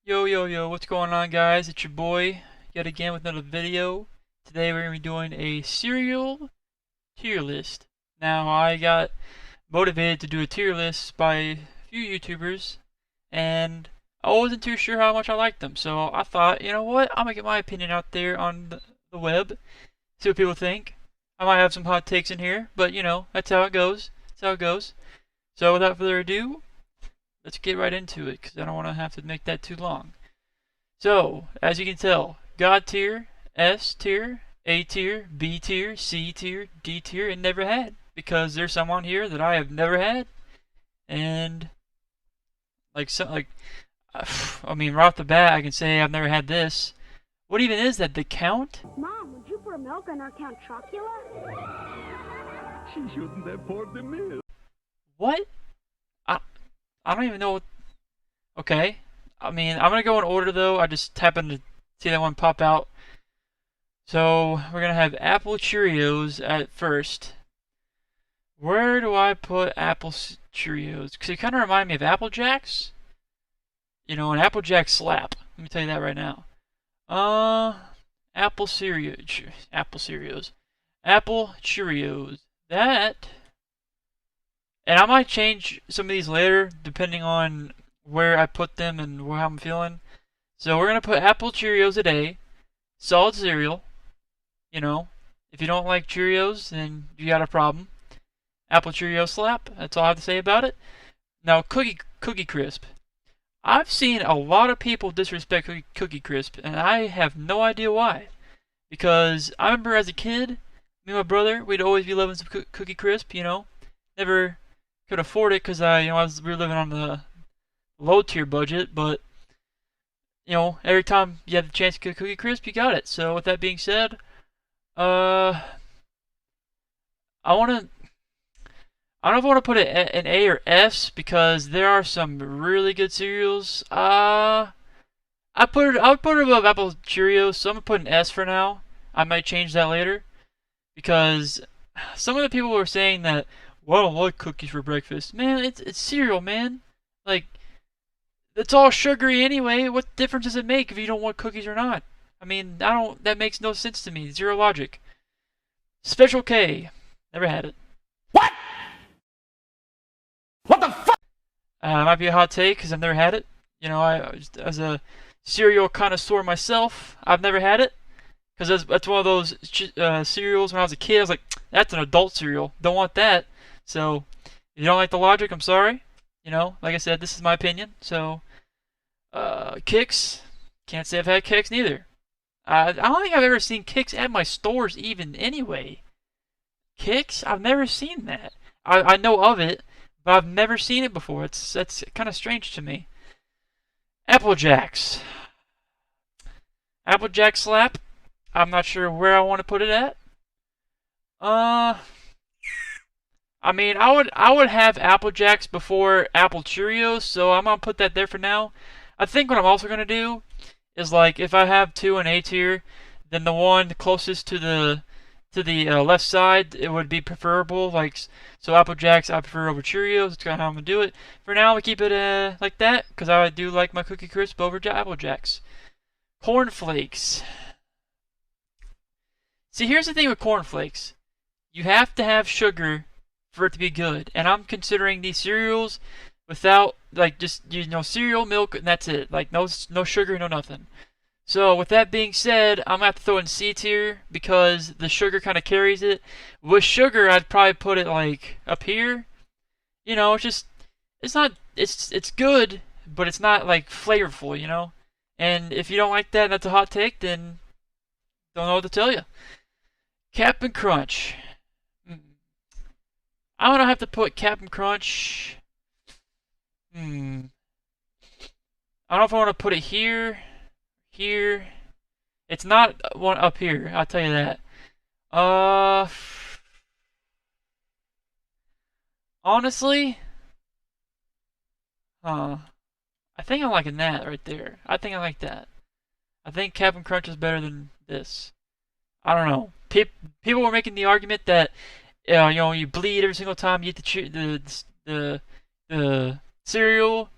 Yo, yo, yo, what's going on, guys? It's your boy, yet again with another video. Today we're going to be doing a cereal tier list. Now, I got motivated to do a tier list by a few YouTubers, and I wasn't too sure how much I liked them, so I thought, you know what, I'm going to get my opinion out there on the web, see what people think. I might have some hot takes in here, but you know, that's how it goes. That's how it goes. So, without further ado, let's get right into it, because I don't want to have to make that too long. So, as you can tell, God tier, S tier, A tier, B tier, C tier, D tier, and never had. Because there's some on here that I have never had. And, I mean, right off the bat, I can say I've never had this. What even is that? The Count? Mom, would you pour milk on our Count Chocula? She shouldn't have poured the milk. What? I don't even know what... Okay. I mean, I'm gonna go in order though. I just happened to see that one pop out. So, we're gonna have Apple Cheerios at first. Where do I put Apple Cheerios? Because they kind of remind me of Apple Jacks. You know, an Apple Jack slap. Let me tell you that right now. Apple Cheerios. Apple Cheerios. That. And I might change some of these later, depending on where I put them and how I'm feeling. So we're going to put Apple Cheerios a day. Solid cereal. You know, if you don't like Cheerios, then you got a problem. Apple Cheerio slap. That's all I have to say about it. Now, Cookie Crisp. I've seen a lot of people disrespect Cookie Crisp, and I have no idea why. Because I remember as a kid, me and my brother, we'd always be loving some Cookie Crisp, you know. Never could afford it because we were living on the low tier budget, but you know, every time you had the chance to get Cookie Crisp, you got it. So with that being said, I don't know if I want to put it an A or S because there are some really good cereals. I would put it above Apple Cheerios, so I'm gonna put an S for now. I might change that later because some of the people were saying that, well, I don't like cookies for breakfast. Man, it's cereal, man. Like, it's all sugary anyway. What difference does it make if you don't want cookies or not? I mean, that makes no sense to me. Zero logic. Special K. Never had it. What? What the fuck? Might be a hot take because I've never had it. You know, as a cereal connoisseur myself, I've never had it. Because that's one of those cereals when I was a kid. I was like, that's an adult cereal. Don't want that. So, if you don't like the logic, I'm sorry. You know, like I said, this is my opinion. So, Kix. Can't say I've had Kix neither. I don't think I've ever seen Kix at my stores even anyway. Kix? I've never seen that. I know of it, but I've never seen it before. That's kind of strange to me. Apple Jacks. Apple Jack slap. I'm not sure where I want to put it at. I mean, I would have Apple Jacks before Apple Cheerios, so I'm gonna put that there for now. I think what I'm also gonna do is like if I have two in A tier, then the one closest to the left side it would be preferable. Like so, Apple Jacks I prefer over Cheerios. That's kind of how I'm gonna do it. For now, we keep it like that because I do like my Cookie Crisp over Apple Jacks. Corn Flakes. See, here's the thing with Corn Flakes. You have to have sugar for it to be good. And I'm considering these cereals without, like, just, you know, cereal, milk, and that's it. Like, no sugar, no nothing. So, with that being said, I'm going to have to throw in C tier because the sugar kind of carries it. With sugar, I'd probably put it, like, up here. You know, it's good, but it's not, like, flavorful, you know? And if you don't like that and that's a hot take, then don't know what to tell you. Cap'n Crunch. I'm gonna have to put Cap'n Crunch. I don't know if I want to put it here. Here. It's not one up here, I'll tell you that. Honestly, I think I'm liking that right there. I think I like that. I think Cap'n Crunch is better than this. I don't know. People were making the argument that you know, you bleed every single time you eat the cereal,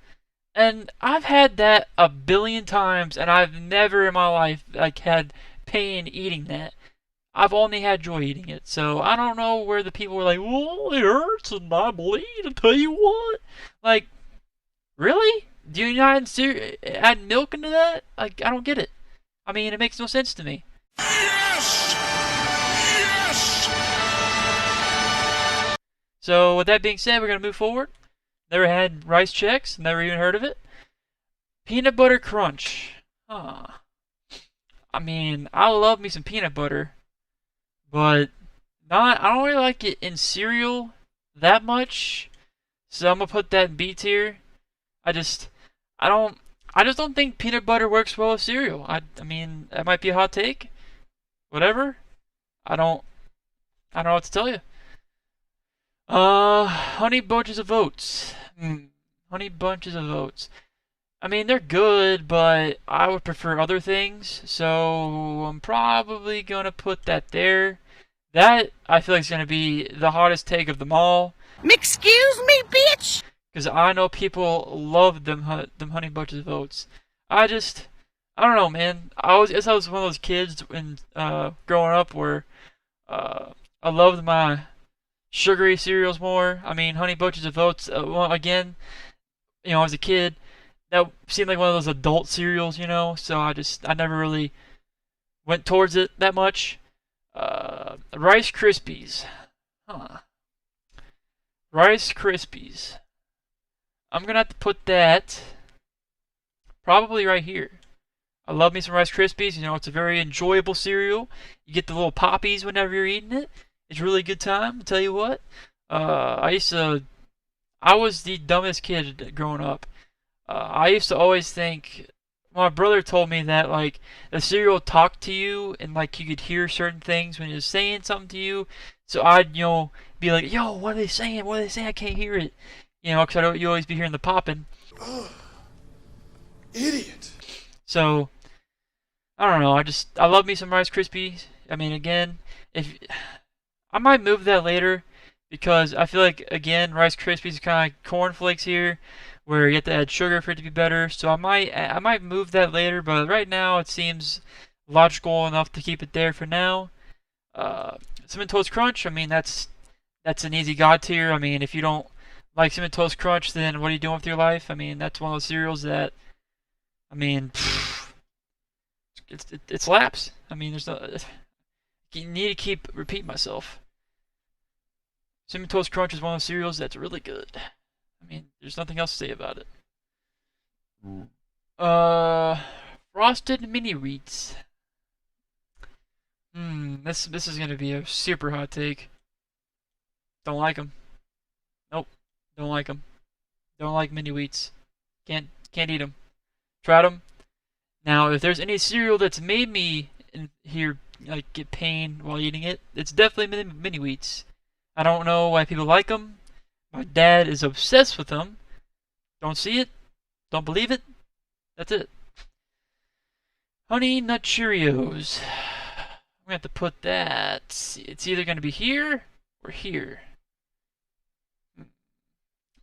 And I've had that a billion times, and I've never in my life like had pain eating that. I've only had joy eating it. So I don't know where the people were like, well, it hurts and I bleed. I tell you what, like, really? Do you not add milk into that? Like, I don't get it. I mean, it makes no sense to me. Yes! Yes! So with that being said, we're gonna move forward. Never had Rice Chex. Never even heard of it. Peanut butter crunch. Huh. I mean, I love me some peanut butter, but not. I don't really like it in cereal that much. So I'm gonna put that in B tier. I just, I don't, I just don't think peanut butter works well with cereal. I mean, that might be a hot take. Whatever. I don't know what to tell you. Honey bunches of oats. Honey bunches of oats. I mean, they're good, but I would prefer other things. So I'm probably gonna put that there. That I feel like is gonna be the hottest take of them all. Excuse me, bitch! Because I know people love them honey bunches of oats. I don't know, man. Guess I was one of those kids when growing up where I loved my sugary cereals more. I mean, honey bunches of oats. Well, again, as a kid, that seemed like one of those adult cereals, So I never really went towards it that much. Rice Krispies, huh? Rice Krispies. I'm gonna have to put that probably right here. I love me some Rice Krispies. It's a very enjoyable cereal. You get the little poppies whenever you're eating it. It's a really good time. I'll tell you what. I was the dumbest kid growing up. I used to always think. My brother told me that like the cereal talked to you and like you could hear certain things when it was saying something to you. So I'd be like, yo, what are they saying? What are they saying? I can't hear it. Because you always be hearing the popping. Ugh. Idiot. So I don't know. I love me some Rice Krispies. I mean, again, if I might move that later because I feel like again Rice Krispies is kind of like cornflakes here, where you have to add sugar for it to be better. So I might move that later, but right now it seems logical enough to keep it there for now. Cinnamon Toast Crunch. I mean, that's an easy God tier. I mean, if you don't like Cinnamon Toast Crunch, then what are you doing with your life? I mean, that's one of those cereals that, I mean, it slaps. I mean, there's no. You need to keep repeating myself. Cinnamon Toast Crunch is one of those cereals that's really good. I mean, there's nothing else to say about it. Frosted Mini Wheats. This is gonna be a super hot take. Don't like them. Nope, don't like them. Don't like Mini Wheats. Can't eat them. Tried them. Now, if there's any cereal that's made me like get pain while eating it, it's definitely Mini Wheats. I don't know why people like them. My dad is obsessed with them. Don't see it. Don't believe it. That's it. Honey Nut Cheerios. I'm gonna have to put that. It's either gonna be here or here.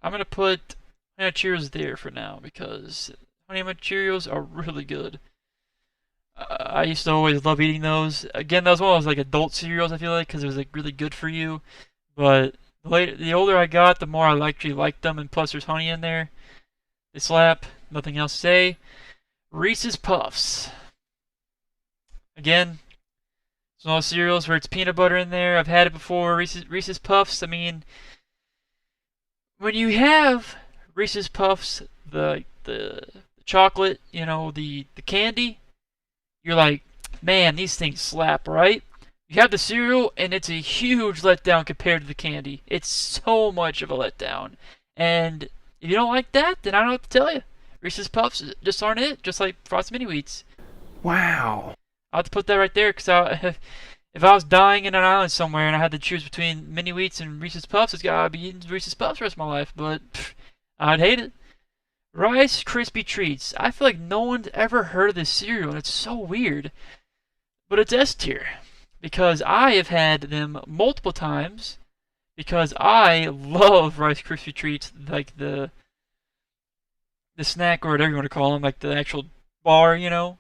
I'm gonna put Honey Nut Cheerios there for now because Honey Nut Cheerios are really good. I used to always love eating those. Again, that was one of those like adult cereals. I feel like because it was like really good for you. But the older I got, the more I actually liked them, and plus there's honey in there. They slap. Nothing else to say. Reese's Puffs. Again, it's one of those cereals where it's peanut butter in there. I've had it before. Reese's Puffs. I mean, when you have Reese's Puffs, the chocolate, the candy, you're like, man, these things slap, right? You have the cereal, and it's a huge letdown compared to the candy. It's so much of a letdown. And if you don't like that, then I don't know what to tell you. Reese's Puffs just aren't it, just like Frosted Mini Wheats. Wow. I'll have to put that right there, because if I was dying in an island somewhere and I had to choose between Mini Wheats and Reese's Puffs, I'd be eating Reese's Puffs the rest of my life, but I'd hate it. Rice Krispie Treats. I feel like no one's ever heard of this cereal, and it's so weird. But it's S tier. Because I have had them multiple times. Because I love Rice Krispie Treats, like the the snack or whatever you want to call them, like the actual bar, you know.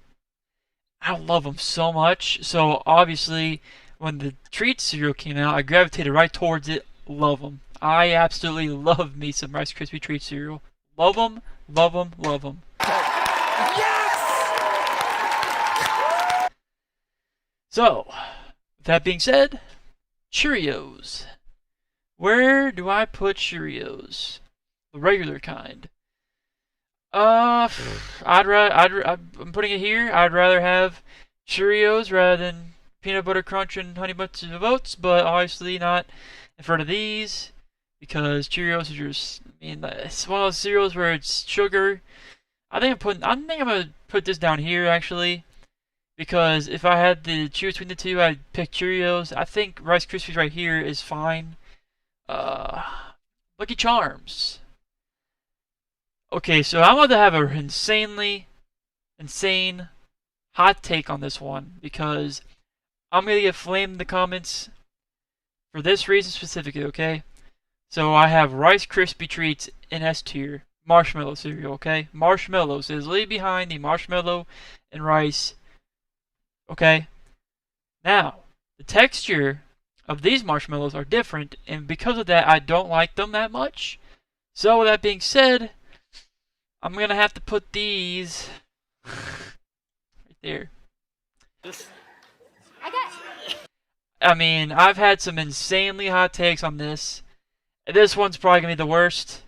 I love them so much. So obviously, when the treat cereal came out, I gravitated right towards it. Love them. I absolutely love me some Rice Krispie treat cereal. Love them, love them, love them. So, with that being said, Cheerios. Where do I put Cheerios? The regular kind. I'm putting it here. I'd rather have Cheerios rather than Peanut Butter Crunch and Honey Bunches of Oats, but obviously not in front of these because Cheerios are just, I mean, it's one of those cereals where it's sugar. I think I'm gonna put this down here actually, because if I had to choose between the two, I'd pick Cheerios. I think Rice Krispies right here is fine. Lucky Charms. Okay, so I'm going to have an insane hot take on this one because I'm going to get flamed in the comments for this reason specifically, okay? So I have Rice Krispie Treats in S tier, marshmallow cereal, okay? Marshmallows is literally behind the marshmallow and rice, okay? Now, the texture of these marshmallows are different, and because of that, I don't like them that much. So with that being said, I'm gonna have to put these right there. I mean, I've had some insanely hot takes on this. This one's probably gonna be the worst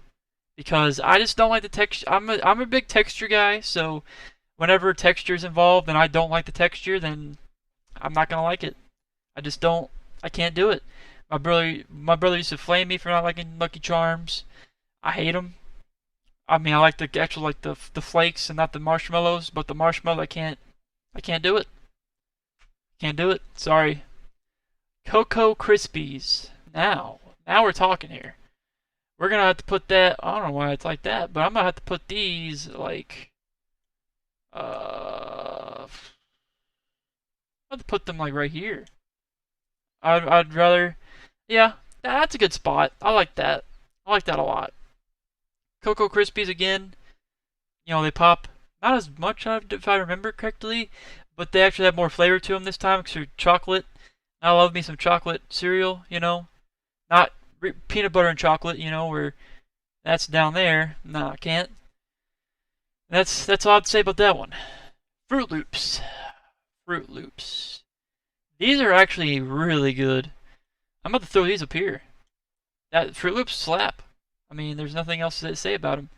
because I just don't like the texture. I'm a big texture guy, so whenever texture is involved and I don't like the texture, then I'm not gonna like it. I just don't. I can't do it. My brother used to flame me for not liking Lucky Charms. I hate them. I mean, I like the actual the flakes and not the marshmallows, but the marshmallow I can't do it. Can't do it. Sorry. Cocoa Krispies. Now we're talking here. We're gonna have to put that. I don't know why it's like that, but I'm gonna have to put these like. I'll have to put them like right here. I'd rather. Yeah, that's a good spot. I like that. I like that a lot. Cocoa Krispies again, you know, they pop not as much if I remember correctly, but they actually have more flavor to them this time because they're chocolate. I love me some chocolate cereal, you know, not peanut butter and chocolate, you know, where that's down there. No, I can't. That's all I'd say about that one. Fruit Loops. Fruit Loops. These are actually really good. I'm about to throw these up here. That Fruit Loops slap. I mean, there's nothing else to say about them.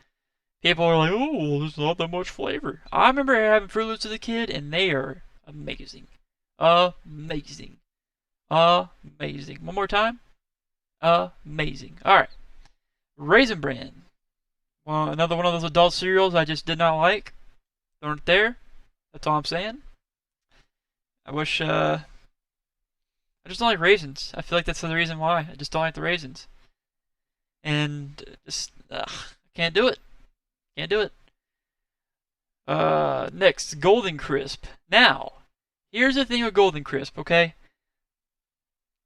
People are like, oh, there's not that much flavor. I remember having Fruit Loops as a kid, and they are amazing. Amazing. Amazing. One more time. Amazing. Alright. Raisin Bran. Well, another one of those adult cereals I just did not like. They weren't there. That's all I'm saying. I wish, I just don't like raisins. I feel like that's the reason why. I just don't like the raisins. And just can't do it. Can't do it. Next, Golden Crisp. Now, here's the thing with Golden Crisp, okay?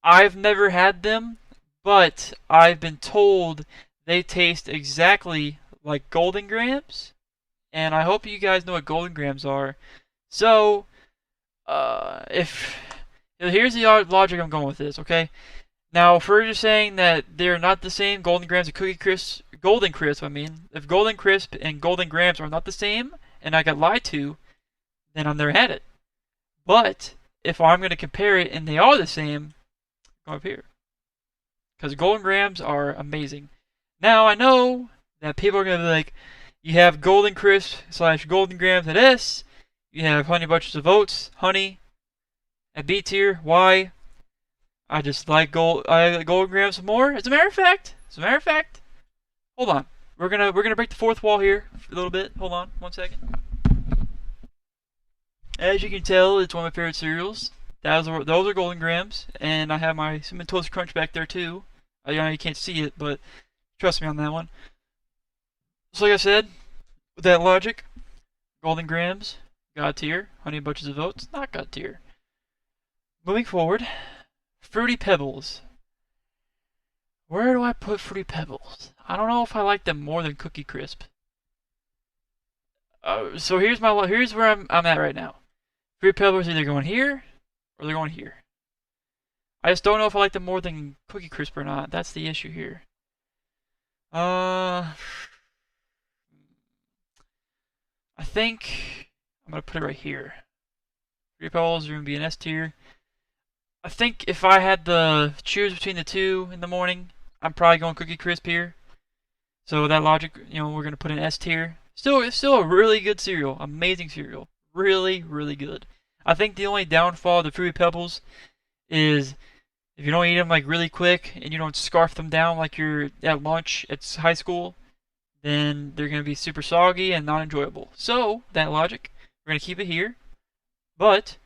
I've never had them, but I've been told they taste exactly like Golden Grams, and I hope you guys know what Golden Grams are. So, here's the logic I'm going with this, okay? Now, if we're just saying that they're not the same, Golden Grams and Golden Crisp, I mean, if Golden Crisp and Golden Grams are not the same, and I got lied to, then I've never had it. But, if I'm going to compare it and they are the same, go up here. Because Golden Grams are amazing. Now, I know that people are going to be like, you have Golden Crisp / Golden Grams at S, you have Honey Bunches of Oats, Honey, at B tier. Why? I just like Golden Grams more. As a matter of fact, hold on. We're gonna break the fourth wall here for a little bit. Hold on, 1 second. As you can tell, it's one of my favorite cereals. Those are Golden Grams, and I have my Cinnamon Toast Crunch back there too. I know you can't see it, but trust me on that one. So like I said, with that logic, Golden Grams, God tier. Honey Bunches of Oats, not God tier. Moving forward. Fruity Pebbles. Where do I put Fruity Pebbles? I don't know if I like them more than Cookie Crisp. So here's where I'm at right now. Fruity Pebbles either going here or they're going here. I just don't know if I like them more than Cookie Crisp or not. That's the issue here. I think I'm gonna put it right here. Fruity Pebbles are gonna be an S tier. I think if I had to choose between the two in the morning, I'm probably going Cookie Crisp here. So with that logic, we're gonna put an S tier. Still a really good cereal, amazing cereal, really, really good. I think the only downfall of the Fruity Pebbles is if you don't eat them like really quick and you don't scarf them down like you're at lunch at high school, then they're gonna be super soggy and not enjoyable. So that logic, we're gonna keep it here. But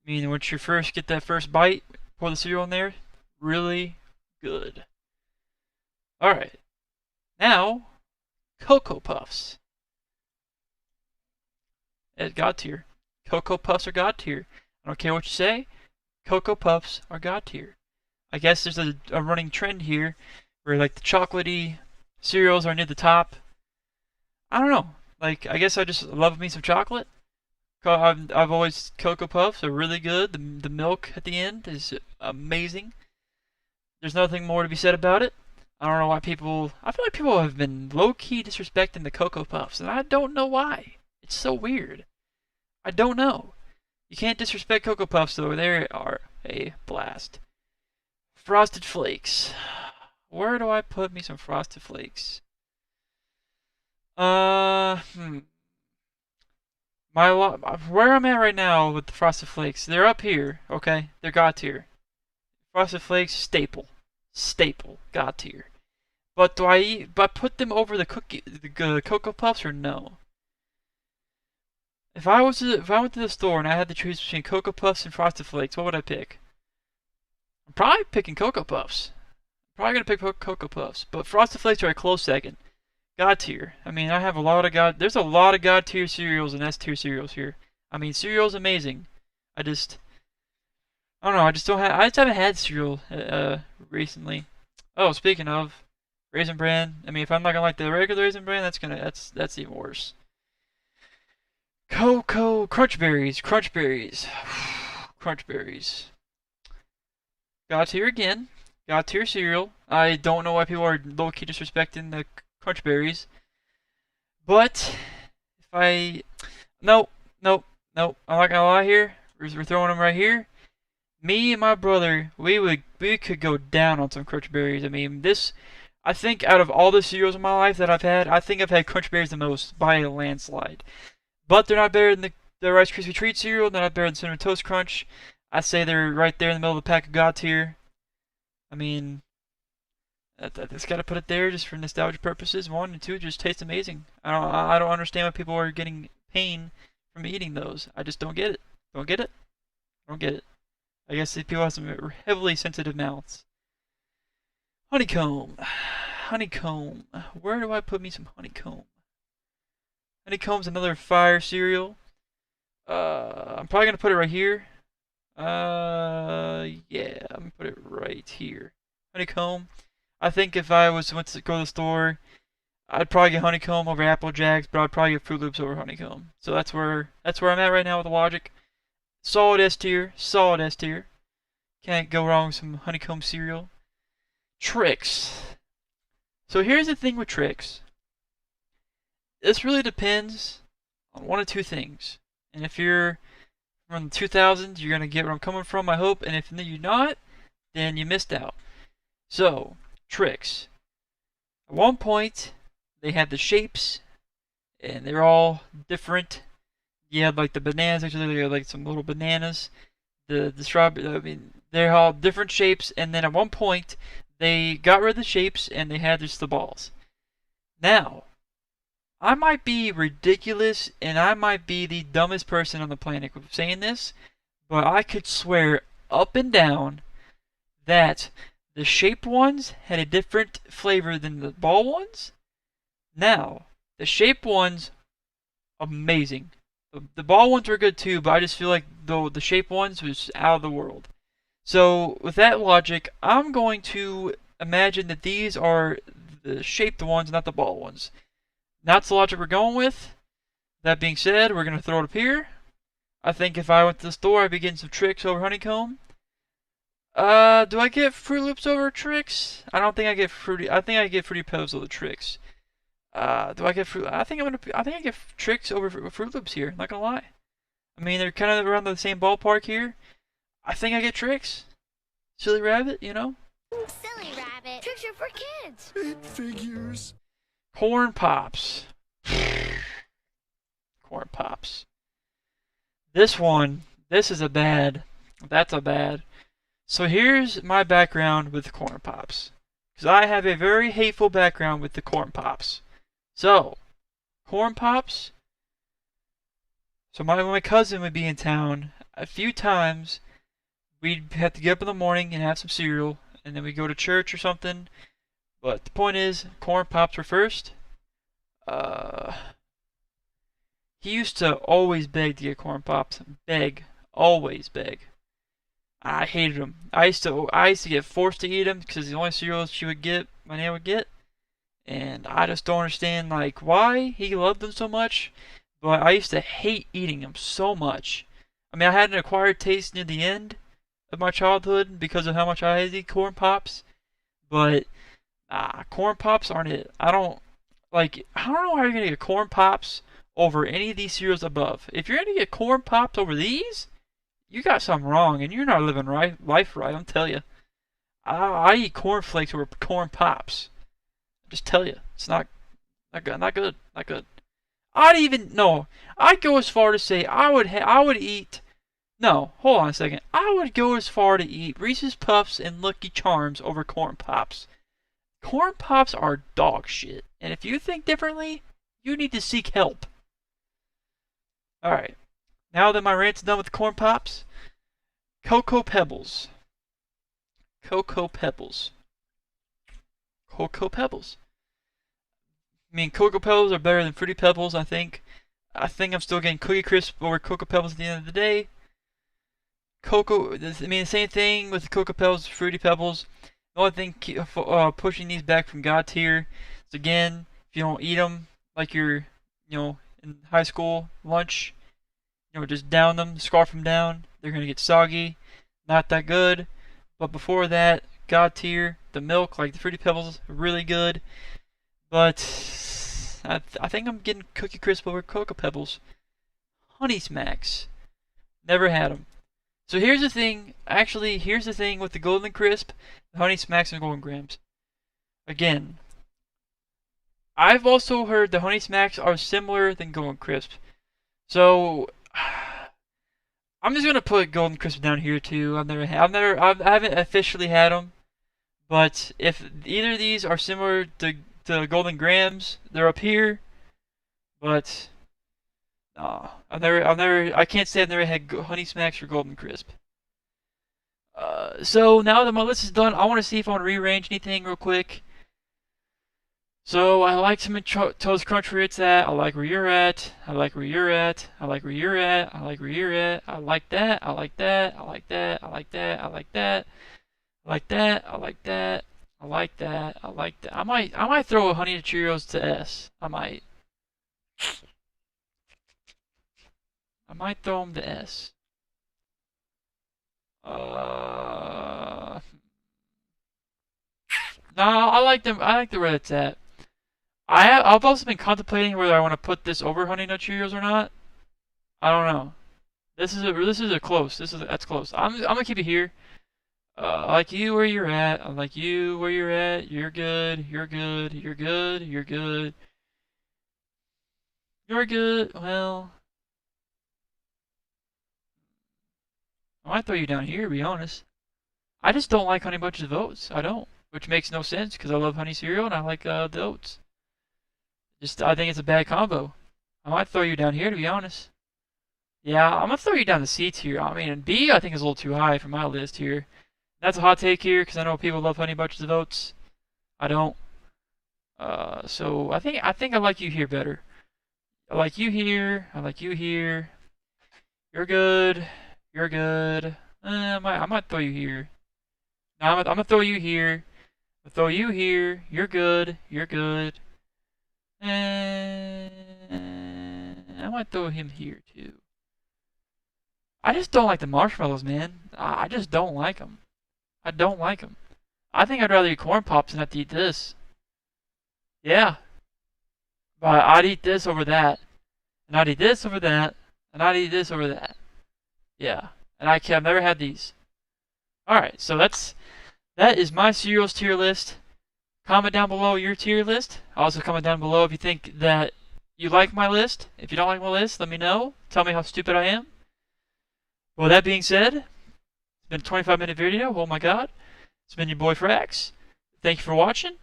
once you first get that first bite, pour the cereal in there, really good. All right. Now, Cocoa Puffs. It's God tier. Cocoa Puffs are God tier. I don't care what you say. Cocoa Puffs are God tier. I guess there's a running trend here where like the chocolatey cereals are near the top. I don't know. I guess I just love me some chocolate. I've always Cocoa Puffs are really good. The milk at the end is amazing. There's nothing more to be said about it. I don't know why people. I feel like people have been low-key disrespecting the Cocoa Puffs, and I don't know why. It's so weird. I don't know. You can't disrespect Cocoa Puffs though. They are a blast. Frosted Flakes. Where do I put me some Frosted Flakes? Where I'm at right now with the Frosted Flakes, they're up here. Okay, they're God tier. Frosted Flakes, staple, God tier. But do I put them over the Cocoa Puffs or no? If I went to the store and I had to choose between Cocoa Puffs and Frosted Flakes, what would I pick? I'm probably picking Cocoa Puffs. I'm probably gonna pick Cocoa Puffs, but Frosted Flakes are a close second. God tier. I have a lot of God. There's a lot of God tier cereals and S tier cereals here. Cereal's amazing. I don't know. I just haven't had cereal recently. Oh, speaking of Raisin Bran, if I'm not gonna like the regular Raisin Bran, that's even worse. Cocoa Crunch Berries. Crunch Berries. God tier again. God tier cereal. I don't know why people are low-key disrespecting the Crunch Berries. But nope. I'm not gonna lie here. We're throwing them right here. Me and my brother, we could go down on some Crunch Berries. I think out of all the cereals in my life that I've had, I think I've had Crunch Berries the most by a landslide. But they're not better than the Rice Krispie Treat cereal. They're not better than Cinnamon Toast Crunch. I say they're right there in the middle of the pack of God tier. I just gotta put it there just for nostalgia purposes. 1 and 2 just taste amazing. I don't understand why people are getting pain from eating those. I just don't get it. Don't get it. I guess these people have some heavily sensitive mouths. Honeycomb. Where do I put me some honeycomb? Honeycomb's another fire cereal. I'm probably gonna put it right here. Yeah, I'm gonna put it right here. Honeycomb. I think if I went to go to the store, I'd probably get Honeycomb over Apple Jacks, but I'd probably get Fruit Loops over Honeycomb. So that's where I'm at right now with the logic. Solid S tier. Can't go wrong with some Honeycomb cereal. Trix. So here's the thing with Trix. This really depends on one of two things. And if you're from the 2000s, you're gonna get where I'm coming from, I hope. And if you're not, then you missed out. So, Trix. At one point, they had the shapes, and they're all different. You had like the bananas, actually, they had like some little bananas. The strawberry, they're all different shapes. And then at one point, they got rid of the shapes, and they had just the balls. Now, I might be ridiculous, and I might be the dumbest person on the planet saying this, but I could swear up and down that the shaped ones had a different flavor than the ball ones. Now, the shaped ones, amazing. The ball ones were good too, but I just feel like the shaped ones was out of the world. So, with that logic, I'm going to imagine that these are the shaped ones, not the ball ones. That's the logic we're going with. That being said, we're gonna throw it up here. I think if I went to the store, I'd be getting some Trix over honeycomb. Do I get Fruit Loops over Trix? I don't think I get Fruity. I think I get Fruity Pebbles over Trix. Do I get Fruit? I think I get Trix over Fruit Loops here. Not gonna lie. I mean, they're kind of around the same ballpark here. I think I get Trix. Silly Rabbit, you know. Silly Rabbit. Tricks are for kids. It figures. Corn Pops. Corn Pops. This is a bad. That's a bad. So here's my background with Corn Pops. Because I have a very hateful background with the Corn Pops. So, Corn Pops. So when my cousin would be in town, a few times we'd have to get up in the morning and have some cereal, and then we'd go to church or something. But the point is, Corn Pops were first. He used to always beg to get Corn Pops. Beg. Always beg. I hated them. I used to get forced to eat them because the only cereal my nana would get. And I just don't understand, like, why he loved them so much. But I used to hate eating them so much. I mean, I had an acquired taste near the end of my childhood because of how much I eat Corn Pops. But, Corn Pops aren't it. I don't know how you're going to get Corn Pops over any of these cereals above. If you're going to get Corn Pops over these, you got something wrong, and you're not living life right, I'm telling you. I eat Corn Flakes over Corn Pops. I just tell you, it's not good. I'd go as far to say I would eat. No, hold on a second. I would go as far to eat Reese's Puffs and Lucky Charms over Corn Pops. Corn Pops are dog shit, and if you think differently, you need to seek help. Alright, now that my rant's done with Corn Pops, Cocoa Pebbles. Cocoa Pebbles. Cocoa Pebbles. I mean, Cocoa Pebbles are better than Fruity Pebbles, I think. I think I'm still getting Cookie Crisp over Cocoa Pebbles at the end of the day. The same thing with the Cocoa Pebbles, Fruity Pebbles. The only thing pushing these back from God tier is, again, if you don't eat them like you're, in high school lunch, just down them, scarf them down. They're going to get soggy. Not that good. But before that, God tier, the milk, like the Fruity Pebbles, really good. But I think I'm getting Cookie Crisp over Cocoa Pebbles. Honey Smacks. Never had them. So here's the thing. Actually, here's the thing with the Golden Crisp, the Honey Smacks, and Golden Grams. Again, I've also heard the Honey Smacks are similar than Golden Crisp. So I'm just gonna put Golden Crisp down here too. I haven't officially had them, but if either of these are similar to Golden Grams, they're up here. But I can't say I've never had Honey Smacks or Golden Crisp. So now that my list is done, I want to see if I want to rearrange anything real quick. So I like some Toast Crunch where it's at. I like where you're at. I like where you're at. I like where you're at. I like where you're at. I like that. I like that. I like that. I like that. I like that. I like that. I like that. I like that. I like that. I might throw a Honey Cheerios to S. I might throw them to S. No, I like them. I like the where it's at. I've also been contemplating whether I want to put this over Honey Nut Cheerios or not. I don't know. This is a close. That's close. I'm gonna keep it here. I like you where you're at. I like you where you're at. You're good. You're good. You're good. You're good. You're good. Well, I might throw you down here, to be honest. I just don't like Honey Bunches of Oats. I don't. Which makes no sense because I love honey cereal and I like the oats. I think it's a bad combo. I might throw you down here, to be honest. Yeah, I'm gonna throw you down the C tier. I mean, B I think is a little too high for my list here. That's a hot take here because I know people love Honey Bunches of Oats. I don't. So I think I like you here better. I like you here. I like you here. You're good. You're good. I might throw you here. No, I'm gonna throw you here. I'll throw you here. You're good. You're good. I might throw him here too. I just don't like the marshmallows, man. I just don't like them. I don't like them. I think I'd rather eat corn pops than have to eat this. Yeah. But I'd eat this over that. And I'd eat this over that. And I'd eat this over that. Yeah. And I've never had these. Alright, so that is my cereals tier list. Comment down below your tier list. Also comment down below if you think that you like my list. If you don't like my list, let me know. Tell me how stupid I am. Well, that being said, it's been a 25-minute video. Oh my god. It's been your boy Frax. Thank you for watching.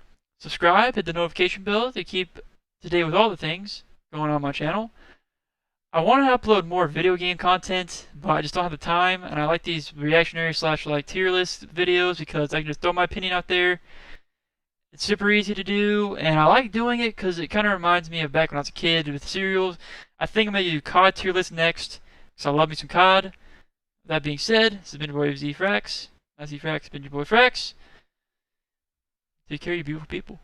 Subscribe, hit the notification bell to keep to date with all the things going on my channel. I want to upload more video game content, but I just don't have the time. And I like these reactionary / like tier list videos because I can just throw my opinion out there. It's super easy to do, and I like doing it because it kind of reminds me of back when I was a kid with cereals. I think I'm going to do COD tier list next, because I love me some COD. That being said, this has been your boy Z-Frax. Not Z-Frax, been your boy Frax. Take care, you beautiful people.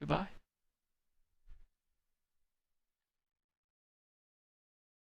Goodbye.